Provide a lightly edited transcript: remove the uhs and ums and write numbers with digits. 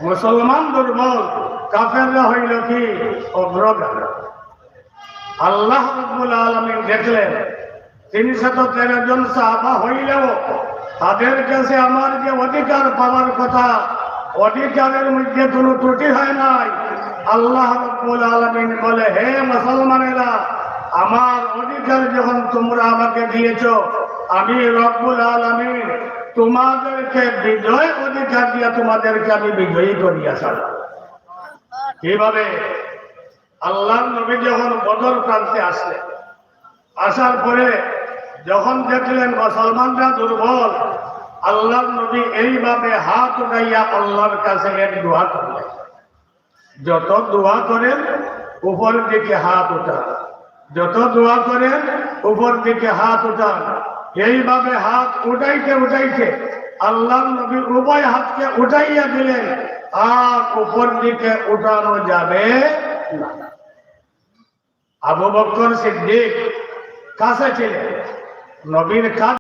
মুসলমান দুর্বল, কাফেররা হইল কি অগ্রগামী। আল্লাহ রাব্বুল আলামিন দেখলেন 313 জন সাহাবা হইলেও তাদের কাছে আমার যে অধিকার পাওয়ার কথা, অধিকারের মধ্যে কোনো ত্রুটি হয় নাই। আল্লাহ রাব্বুল আলামিন বলে, হে মুসলমানেরা, আমার অধিকার যখন তোমরা আমাকে দিয়েছো, আমি রব্বুল আলামিন তোমাদেরকে বিজয় অধিকার দিয়া তোমাদেরকে আমি বিজয়ী করিয়া ছাড়লাম। কিভাবে? আল্লাহর নবী যখন বদর প্রান্তে আসলেন, আসার পরে যখন দেখলেন মুসলমানরা দুর্বল, আল্লাহর নবী এইভাবে হাত উঠাইয়া আল্লাহর কাছে এক দোয়া করলেন। যত দোয়া করেন উপরের দিকে হাত উঠান, যত দোয়া করেন উপর দিকে হাত উঠান। এইভাবে হাত উঠাইতে উঠাইতে আল্লাহর নবী উভয় হাতকে উঠাইয়া দিলেন, আর উপর দিকে উঠানো যাবে না। আবু বকর সিদ্দিক কাছে ছিলেন, নবীর কাছে